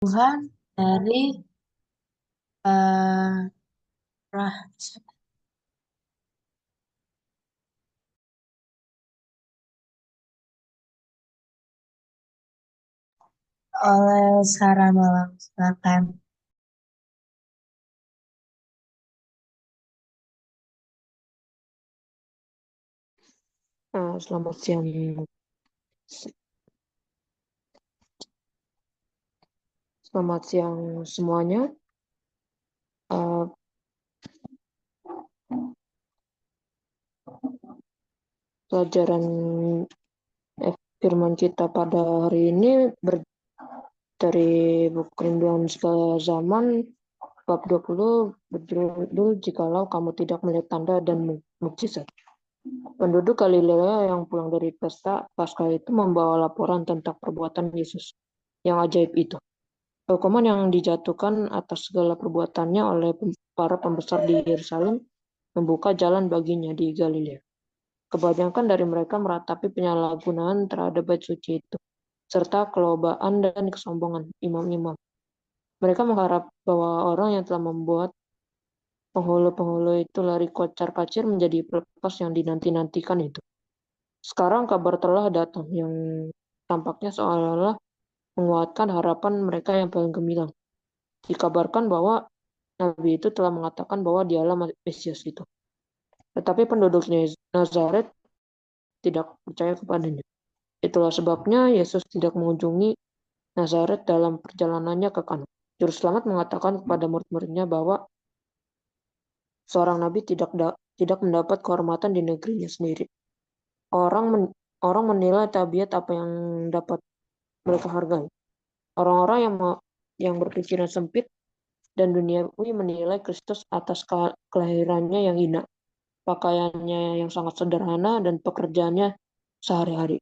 Tuhan dari eh, rah- oleh Sarah Malam. Silakan. Selamat siang, selamat siang semuanya. Eh, Pelajaran firman kita pada hari ini dari buku Kerinduan Segala Zaman bab 20 berjudul Jikalau Kamu Tidak Melihat Tanda dan Mukjizat. Penduduk Galilea yang pulang dari pesta Paskah itu membawa laporan tentang perbuatan Yesus yang ajaib itu. Hukuman yang dijatuhkan atas segala perbuatannya oleh para pembesar di Yerusalem membuka jalan baginya di Galilea. Kebanyakan dari mereka meratapi penyalahgunaan terhadap bait suci itu, serta kelobaan dan kesombongan imam-imam. Mereka mengharap bahwa orang yang telah membuat penghulu-penghulu itu lari kocar-kacir menjadi pelepas yang dinanti-nantikan itu. Sekarang kabar telah datang yang tampaknya seolah-olah menguatkan harapan mereka yang paling gemilang. Dikabarkan bahwa Nabi itu telah mengatakan bahwa dialah Mesias itu. Tetapi penduduk Nazaret tidak percaya kepadanya. Itulah sebabnya Yesus tidak mengunjungi Nazaret dalam perjalanannya ke Kana. Juru selamat mengatakan kepada murid-muridnya bahwa seorang nabi tidak mendapat kehormatan di negerinya sendiri. Orang orang menilai tabiat apa yang dapat mereka hargai. Orang-orang yang berpikiran sempit dan duniawi menilai Kristus atas kelahirannya yang hina, pakaiannya yang sangat sederhana dan pekerjaannya sehari-hari.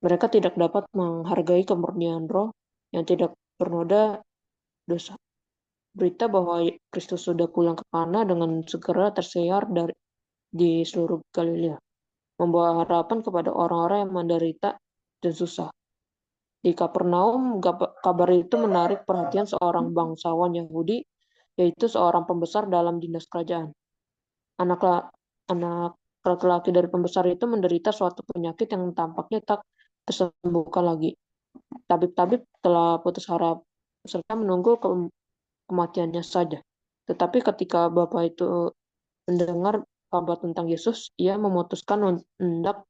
Mereka tidak dapat menghargai kemurnian roh yang tidak bernoda dosa. Berita bahwa Kristus sudah pulang ke Kana dengan segera tersiar di seluruh Galilea, membawa harapan kepada orang-orang yang menderita dan susah. Di Kapernaum, kabar itu menarik perhatian seorang bangsawan Yahudi, yaitu seorang pembesar dalam dinas kerajaan. Anak anak laki-laki dari pembesar itu menderita suatu penyakit yang tampaknya tak tersembuhkan lagi. Tabib-tabib telah putus harap serta menunggu kematiannya saja. Tetapi ketika Bapak itu mendengar kabar tentang Yesus, ia memutuskan hendak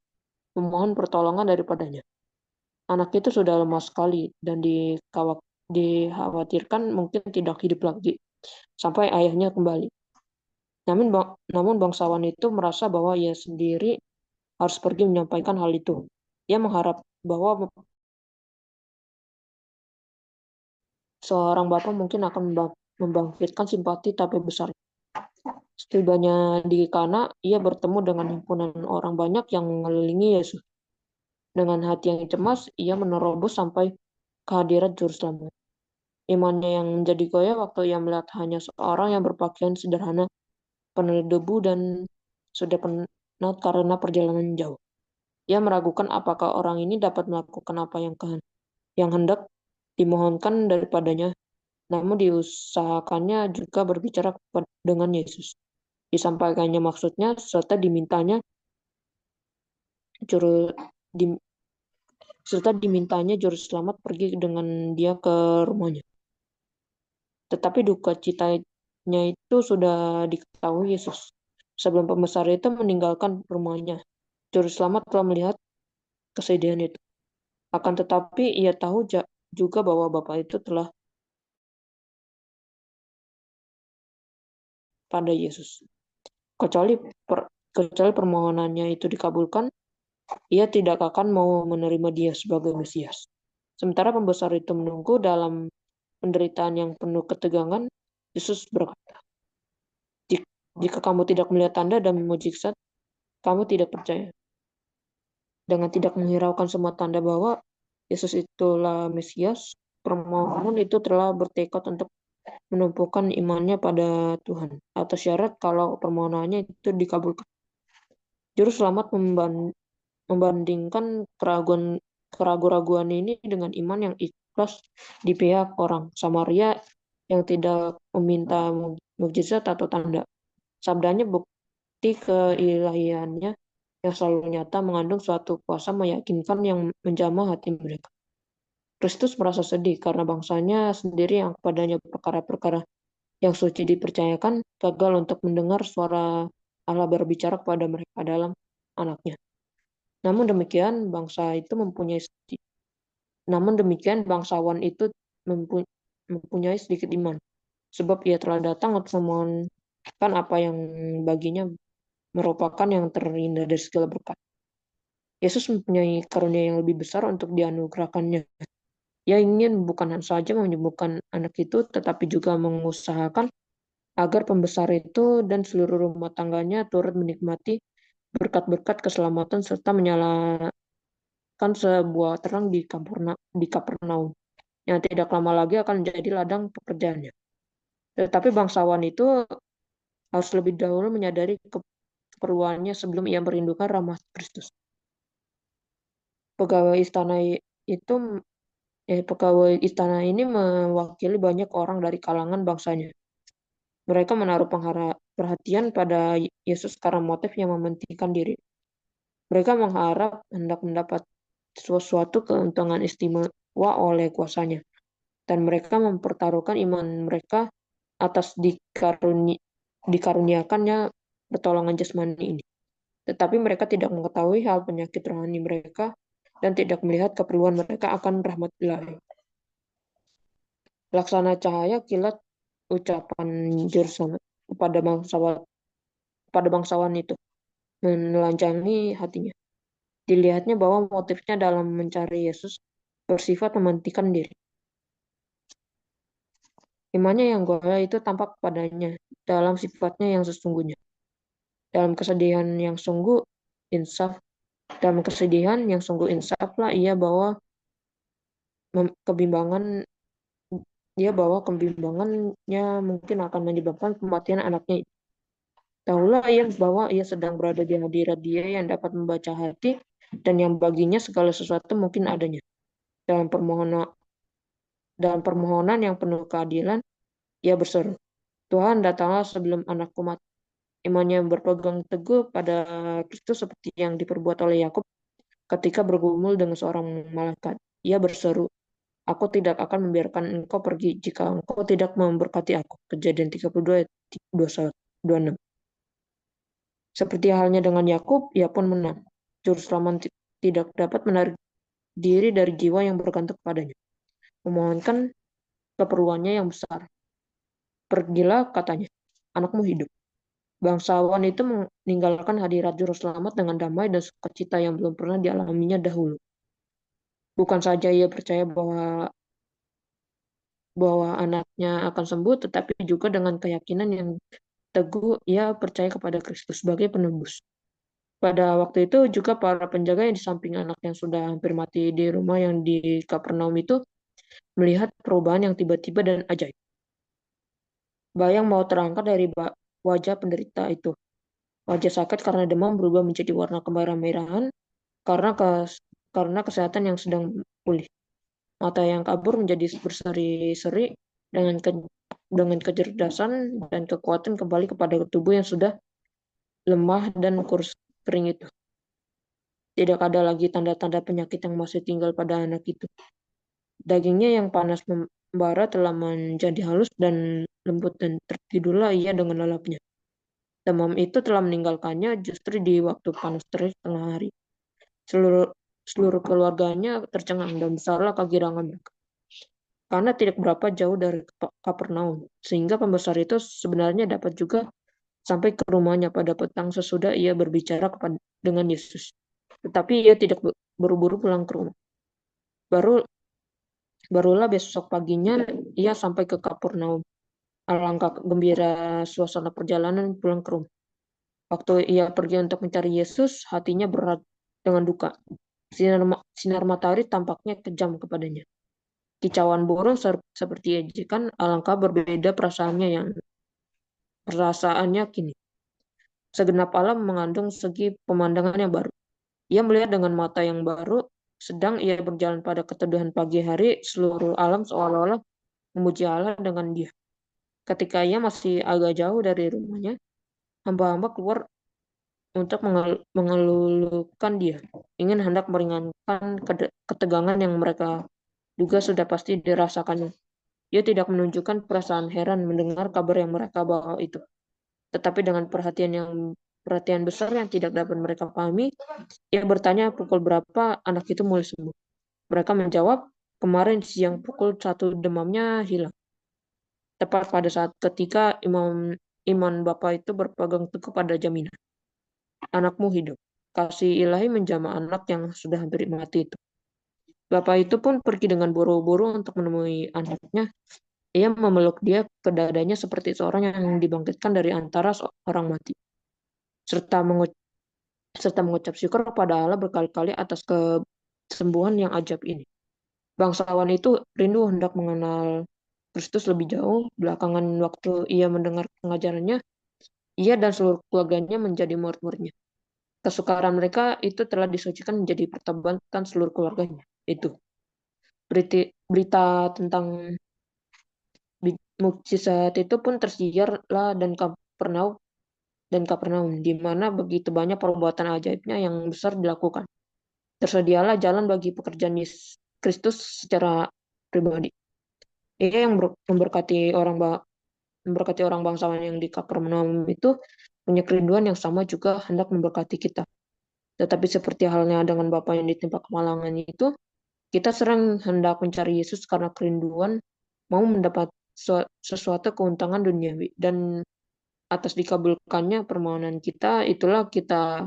memohon pertolongan daripadanya. Anak itu sudah lemah sekali dan dikhawatirkan mungkin tidak hidup lagi sampai ayahnya kembali. Namun bangsawan itu merasa bahwa ia sendiri harus pergi menyampaikan hal itu. Ia mengharap bahwa seorang bapak mungkin akan membangkitkan simpati tapi besar. Setibanya di Kana, ia bertemu dengan himpunan orang banyak yang mengelilingi Yesus. Dengan hati yang cemas, ia menerobos sampai kehadiran Juru Selamat. Imannya yang menjadi goyah waktu ia melihat hanya seorang yang berpakaian sederhana, penuh debu dan sudah penat karena perjalanan jauh. Ia meragukan apakah orang ini dapat melakukan apa yang hendak dimohonkan daripadanya, namun diusahakannya juga berbicara dengan Yesus. Disampaikannya maksudnya serta juru di, dimintanya juru selamat pergi dengan dia ke rumahnya. Tetapi duka citanya itu sudah diketahui Yesus. Sebelum pembesar itu meninggalkan rumahnya, juru selamat telah melihat kesedihan itu. Akan tetapi ia tahu juga bahwa Bapak itu telah pada Yesus. Kecuali per, kecuali permohonannya itu dikabulkan, ia tidak akan mau menerima dia sebagai Mesias. Sementara pembesar itu menunggu dalam penderitaan yang penuh ketegangan, Yesus berkata, Jika kamu tidak melihat tanda dan mujizat, kamu tidak percaya. Dengan tidak menghiraukan semua tanda bahwa Yesus itulah Mesias, permohonan itu telah bertekad untuk menumpukan imannya pada Tuhan, atas syarat kalau permohonannya itu dikabulkan. Juru selamat membandingkan keraguan-keraguan ini dengan iman yang ikhlas di pihak orang Samaria yang tidak meminta mukjizat atau tanda. Sabdanya bukti keilahiannya yang selalu nyata mengandung suatu kuasa meyakinkan yang menjamah hati mereka. Kristus merasa sedih karena bangsanya sendiri yang kepadanya perkara-perkara yang suci dipercayakan gagal untuk mendengar suara Allah berbicara kepada mereka dalam anaknya. Namun demikian bangsawan itu mempunyai sedikit iman, sebab ia telah datang untuk memohonkan apa yang baginya merupakan yang terindah dari segala berkat. Yesus mempunyai karunia yang lebih besar untuk dianugerahkannya. Ia ingin bukan saja menyembuhkan anak itu, tetapi juga mengusahakan agar pembesar itu dan seluruh rumah tangganya turut menikmati berkat-berkat keselamatan serta menyalakan sebuah terang di Kapernaum yang tidak lama lagi akan menjadi ladang pekerjaannya. Tetapi bangsawan itu harus lebih dahulu menyadari keperluannya sebelum ia merindukan rahmat Kristus. Pegawai istana itu Pegawai istana ini mewakili banyak orang dari kalangan bangsanya. Mereka menaruh perhatian pada Yesus karena motif yang mementingkan diri. Mereka mengharap hendak mendapat sesuatu keuntungan istimewa oleh kuasanya. Dan mereka mempertaruhkan iman mereka atas dikaruniakannya pertolongan jasmani ini. Tetapi mereka tidak mengetahui hal penyakit rohani mereka dan tidak melihat keperluan mereka akan rahmat Ilahi. Laksana cahaya kilat ucapan juru selamat kepada bangsawan itu menelanjangi hatinya. Dilihatnya bahwa motifnya dalam mencari Yesus bersifat mementingkan diri. Imannya yang goyah itu tampak padanya dalam sifatnya yang sesungguhnya. Dalam kesedihan yang sungguh insaf insaflah kebimbangan kebimbangannya mungkin akan menyebabkan kematian anaknya. Tahulah bahwa ia sedang berada di hadirat Dia yang dapat membaca hati dan yang baginya segala sesuatu mungkin adanya. Dalam permohonan yang penuh keadilan, ia berseru, Tuhan datanglah sebelum anakku mati. Imannya berpegang teguh pada Kristus seperti yang diperbuat oleh Yakub ketika bergumul dengan seorang malaikat. Ia berseru, Aku tidak akan membiarkan engkau pergi jika engkau tidak memberkati aku. Kejadian 32 ayat 26. Seperti halnya dengan Yakub, ia pun menang. Juru selamat tidak dapat menarik diri dari jiwa yang bergantung kepadanya. Memohonkan keperluannya yang besar. Pergilah, katanya, anakmu hidup. Bangsawan itu meninggalkan hadirat juru selamat dengan damai dan sukacita yang belum pernah dialaminya dahulu. Bukan saja ia percaya bahwa anaknya akan sembuh, tetapi juga dengan keyakinan yang teguh ia percaya kepada Kristus sebagai penebus. Pada waktu itu juga para penjaga yang di samping anak yang sudah hampir mati di rumah yang di Kapernaum itu melihat perubahan yang tiba-tiba dan ajaib. Bayang mau terangkat dari wajah penderita itu. Wajah sakit karena demam berubah menjadi warna kemerahan karena kesehatan yang sedang pulih. Mata yang kabur menjadi berseri-seri dengan kecerdasan dan kekuatan kembali kepada tubuh yang sudah lemah dan kurus kering itu. Tidak ada lagi tanda-tanda penyakit yang masih tinggal pada anak itu. Dagingnya yang panas membara telah menjadi halus dan lembut dan tertidurlah ia dengan lelapnya. Demam itu telah meninggalkannya justru di waktu panas terik tengah hari. Seluruh keluarganya tercengang dan besarlah kegirangan mereka. Karena tidak berapa jauh dari Kapernaum, sehingga pembesar itu sebenarnya dapat juga sampai ke rumahnya pada petang sesudah ia berbicara dengan Yesus. Tetapi ia tidak buru-buru pulang ke rumah. Barulah besok paginya ia sampai ke Kapernaum. Alangkah gembira suasana perjalanan pulang ke rumah. Waktu ia pergi untuk mencari Yesus, hatinya berat dengan duka. Sinar matahari tampaknya kejam kepadanya. Kicauan burung seperti ejekan, alangkah berbeda perasaannya kini. Segenap alam mengandung segi pemandangan yang baru. Ia melihat dengan mata yang baru sedang ia berjalan pada keteduhan pagi hari, seluruh alam seolah-olah memuji Allah dengan dia. Ketika ia masih agak jauh dari rumahnya, hamba-hamba keluar untuk mengelulukan dia, ingin hendak meringankan ketegangan yang mereka duga sudah pasti dirasakannya. Ia tidak menunjukkan perasaan heran mendengar kabar yang mereka bawa itu, tetapi dengan perhatian besar yang tidak dapat mereka pahami, ia bertanya pukul berapa anak itu mulai sembuh. Mereka menjawab, kemarin siang pukul 1 demamnya hilang. Tepat pada saat ketika iman Bapak itu berpegang teguh pada jaminan. Anakmu hidup. Kasih ilahi menjamah anak yang sudah hampir mati itu. Bapak itu pun pergi dengan buru-buru untuk menemui anaknya. Ia memeluk dia ke dadanya seperti seorang yang dibangkitkan dari antara orang mati. Serta mengucap syukur kepada Allah berkali-kali atas kesembuhan yang ajaib ini. Bangsawan itu rindu hendak mengenal Kristus lebih jauh. Belakangan waktu ia mendengar pengajarannya, ia dan seluruh keluarganya menjadi murid-muridnya. Kesukaran mereka itu telah disucikan menjadi pertobatan seluruh keluarganya. Itu berita tentang mukjizat itu pun tersiarlah dan Kapernaum, di mana begitu banyak perbuatan ajaibnya yang besar dilakukan. Tersedialah jalan bagi pekerjaan Kristus secara pribadi. Ia yang memberkati orang bangsawan yang di Kapernaum itu punya kerinduan yang sama juga hendak memberkati kita. Tetapi seperti halnya dengan Bapa yang ditimpa kemalangan itu, kita sering hendak mencari Yesus karena kerinduan mau mendapat sesuatu keuntungan duniawi, dan atas dikabulkannya permohonan kita, itulah kita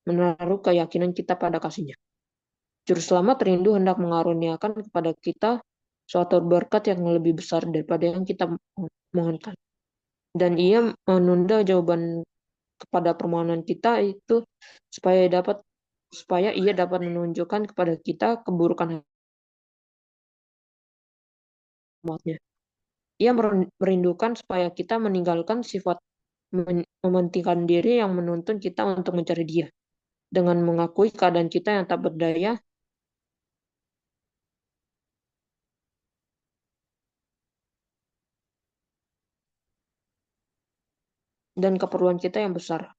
menaruh keyakinan kita pada kasih-Nya. Juru Selamat rindu hendak mengaruniakan kepada kita suatu berkat yang lebih besar daripada yang kita mohonkan. Dan ia menunda jawaban kepada permohonan kita itu supaya ia dapat menunjukkan kepada kita keburukan hikmatnya. Ia merindukan supaya kita meninggalkan sifat mementingkan diri yang menuntun kita untuk mencari Dia. Dengan mengakui keadaan kita yang tak berdaya dan keperluan kita yang besar,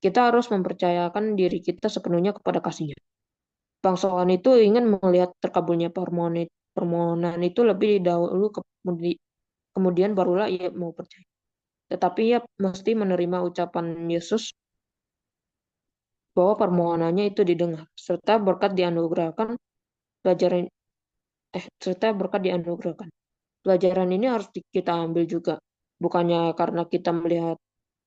kita harus mempercayakan diri kita sepenuhnya kepada kasih-Nya. Bangsawan itu ingin melihat terkabulnya permohonan itu lebih dahulu, kemudian barulah ia mau percaya. Tetapi ia mesti menerima ucapan Yesus bahwa permohonannya itu didengar, pelajaran serta berkat dianugerahkan. Pelajaran ini harus kita ambil juga, bukannya karena kita melihat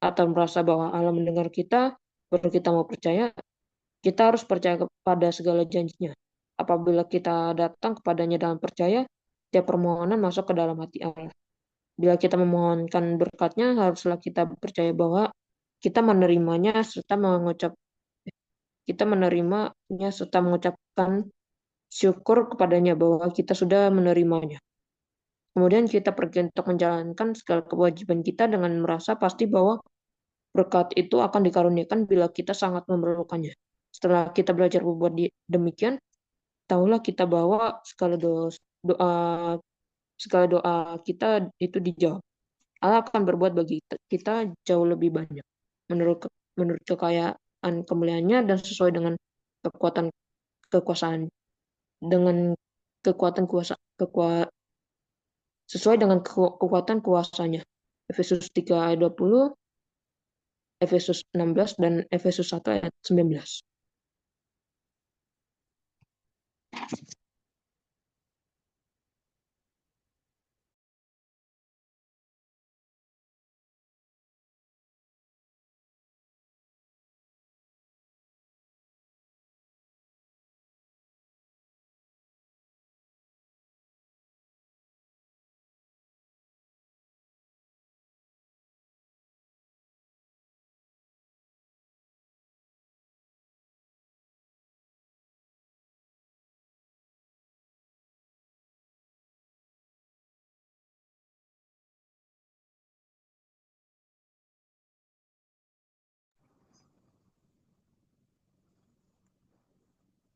atau merasa bahwa Allah mendengar kita, baru kita mau percaya. Kita harus percaya kepada segala janjinya. Apabila kita datang kepadanya dalam percaya, setiap permohonan masuk ke dalam hati Allah. Bila kita memohonkan berkatnya, haruslah kita percaya bahwa kita menerimanya serta mengucapkan syukur kepadanya bahwa kita sudah menerimanya. Kemudian kita pergi untuk menjalankan segala kewajiban kita dengan merasa pasti bahwa berkat itu akan dikaruniakan bila kita sangat memerlukannya. Setelah kita belajar berbuat demikian, tahulah kita bahwa doa segala doa kita itu dijawab. Allah akan berbuat bagi kita jauh lebih banyak menurut menurut kekayaan kemuliaannya dan sesuai dengan kekuatan kekuasaan dengan kekuatan kuasa kekua, sesuai dengan kekuatan kuasanya. Efesus 3 ayat 20, Efesus 16 dan Efesus 1 ayat 19.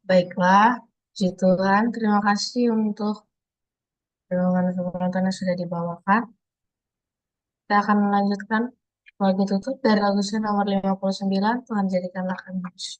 Baiklah, Puji Tuhan, terima kasih untuk renungan penonton yang sudah dibawakan. Kita akan melanjutkan lagu tutup dari lagu nomor 59, Tuhan jadikanlah kami kudus.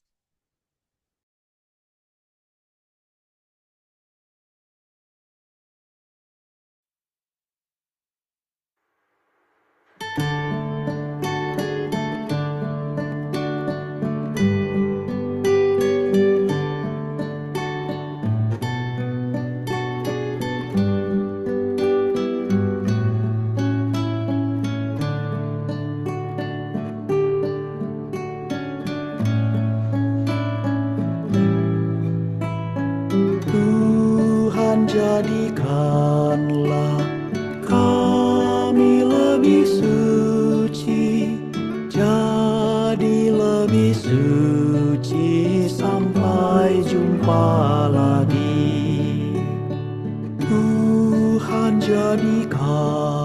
Tuhan jadikanlah kami lebih suci, jadi lebih suci sampai jumpa lagi. Tuhan jadikan